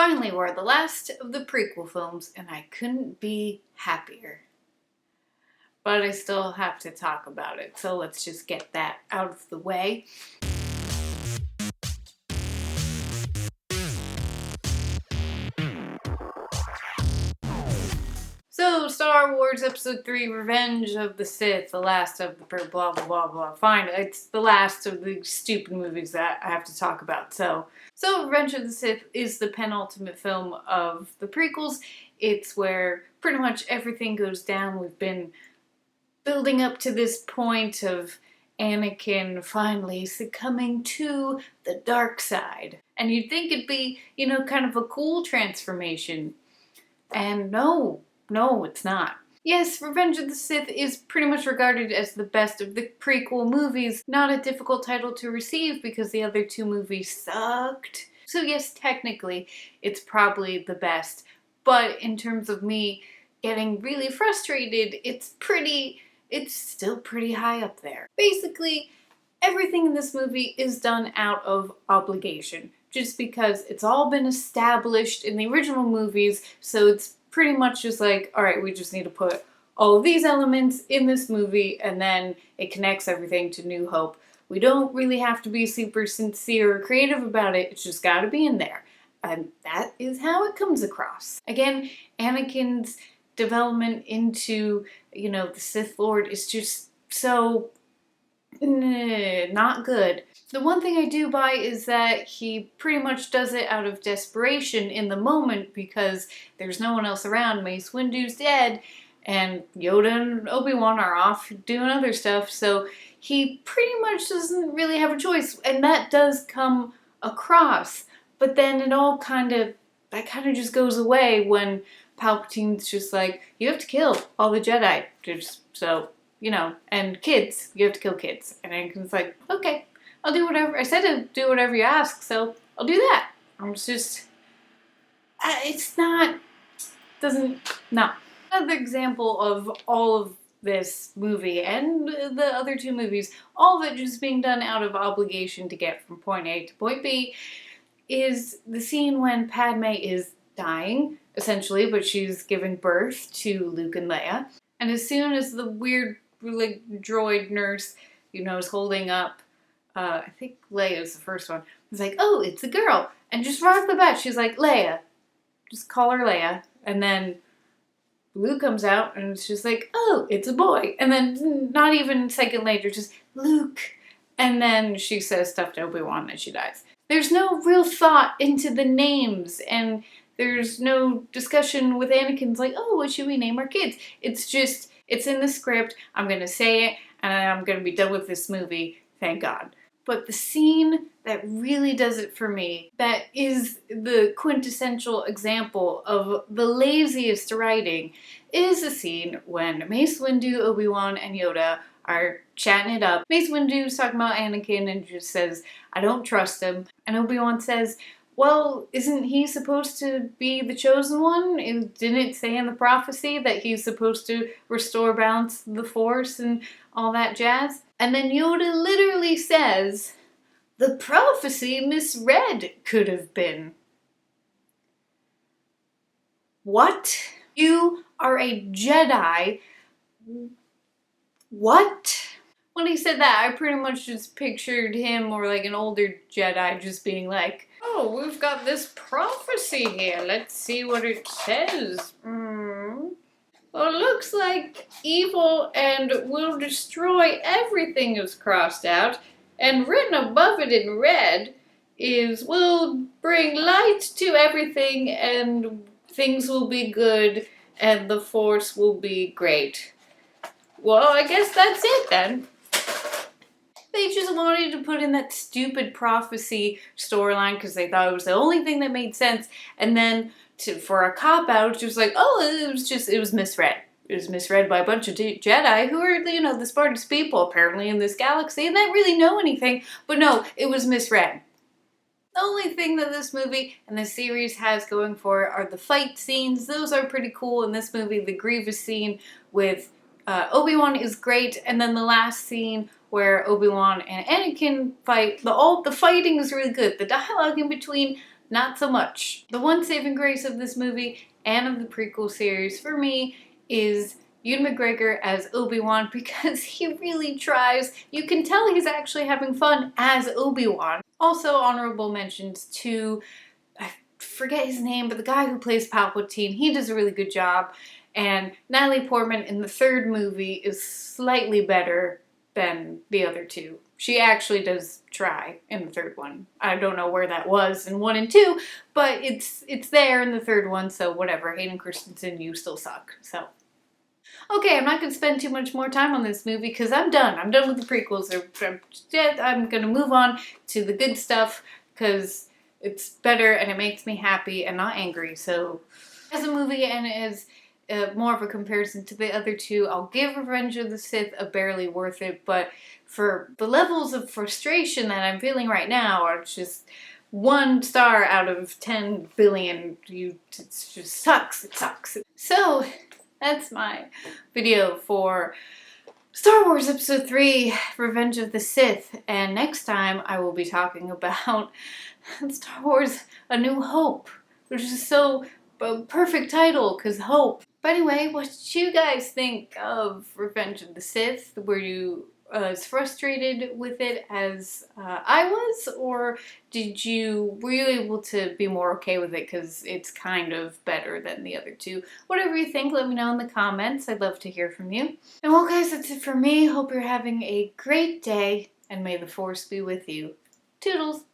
Finally, we're the last of the prequel films, and I couldn't be happier. But I still have to talk about it, so let's just get that out of the way. So, Star Wars Episode 3, Revenge of the Sith, the last of the blah blah blah blah. Fine, it's the last of the stupid movies that I have to talk about. So Revenge of the Sith is the penultimate film of the prequels. It's where pretty much everything goes down. We've been building up to this point of Anakin finally succumbing to the dark side. And you'd think it'd be, kind of a cool transformation. And no, it's not. Yes, Revenge of the Sith is pretty much regarded as the best of the prequel movies. Not a difficult title to receive because the other two movies sucked. So yes, technically, it's probably the best. But in terms of me getting really frustrated, it's still pretty high up there. Basically, everything in this movie is done out of obligation. Just because it's all been established in the original movies, so it's pretty much just like, alright, we just need to put all of these elements in this movie, and then it connects everything to New Hope. We don't really have to be super sincere or creative about it, it's just gotta be in there. And that is how it comes across. Again, Anakin's development into, the Sith Lord is just so not good. The one thing I do buy is that he pretty much does it out of desperation in the moment because there's no one else around. Mace Windu's dead and Yoda and Obi-Wan are off doing other stuff, so he pretty much doesn't really have a choice, and that does come across. But then it all kind of just goes away when Palpatine's just like, you have to kill all the Jedi, just so, and kids, you have to kill kids. And Anakin's like, okay, I'll do whatever. I said to do whatever you ask, so I'll do that. No. Another example of all of this movie and the other two movies, all of it just being done out of obligation to get from point A to point B, is the scene when Padme is dying, essentially, but she's giving birth to Luke and Leia. And as soon as the weird, droid nurse, is holding up, I think Leia's the first one, it's like, oh, it's a girl. And just right off the bat, she's like, Leia. Just call her Leia. And then Luke comes out, and it's just like, oh, it's a boy. And then not even a second later, just Luke. And then she says stuff to Obi-Wan, and she dies. There's no real thought into the names, and there's no discussion with Anakin's like, oh, what should we name our kids? It's just, it's in the script, I'm gonna say it, and I'm gonna be done with this movie, thank God. But the scene that really does it for me, that is the quintessential example of the laziest writing, is the scene when Mace Windu, Obi-Wan, and Yoda are chatting it up. Mace Windu's talking about Anakin and just says, I don't trust him. And Obi-Wan says, well, isn't he supposed to be the chosen one? Didn't it say in the prophecy that he's supposed to restore balance to the Force and all that jazz? And then Yoda literally says, the prophecy misread could have been. What? You are a Jedi. What? When he said that, I pretty much just pictured him or like an older Jedi just being like, oh, we've got this prophecy here. Let's see what it says. Well, it looks like evil and will destroy everything is crossed out. And written above it in red is will bring light to everything and things will be good and the Force will be great. Well, I guess that's it then. They just wanted to put in that stupid prophecy storyline because they thought it was the only thing that made sense. And then for a cop-out, it's just like, oh, it was misread. It was misread by a bunch of Jedi who are, the smartest people apparently in this galaxy and they really know anything. But no, it was misread. The only thing that this movie and this series has going for it are the fight scenes. Those are pretty cool. In this movie, the Grievous scene with Obi-Wan is great. And then the last scene where Obi-Wan and Anakin fight, the fighting is really good. The dialogue in between, not so much. The one saving grace of this movie and of the prequel series for me is Ewan McGregor as Obi-Wan, because he really tries. You can tell he's actually having fun as Obi-Wan. Also honorable mentions to, I forget his name, but the guy who plays Palpatine, he does a really good job. And Natalie Portman in the third movie is slightly better than the other two. She actually does try in the third one. I don't know where that was in 1 and 2, but it's there in the third one, so whatever. Hayden Christensen, you still suck. So, okay, I'm not going to spend too much more time on this movie because I'm done. I'm done with the prequels. I'm going to move on to the good stuff because it's better and it makes me happy and not angry. So, as a movie and as more of a comparison to the other two, I'll give Revenge of the Sith a barely worth it, but for the levels of frustration that I'm feeling right now are just 1 star out of 10 billion. It just sucks. It sucks. So, that's my video for Star Wars Episode 3, Revenge of the Sith, and next time I will be talking about Star Wars A New Hope, which is so perfect title, because hope. But anyway, what did you guys think of Revenge of the Sith? Were you as frustrated with it as I was, or were you able to be more okay with it because it's kind of better than the other two? Whatever you think, let me know in the comments. I'd love to hear from you. And well guys, that's it for me. Hope you're having a great day, and may the Force be with you. Toodles!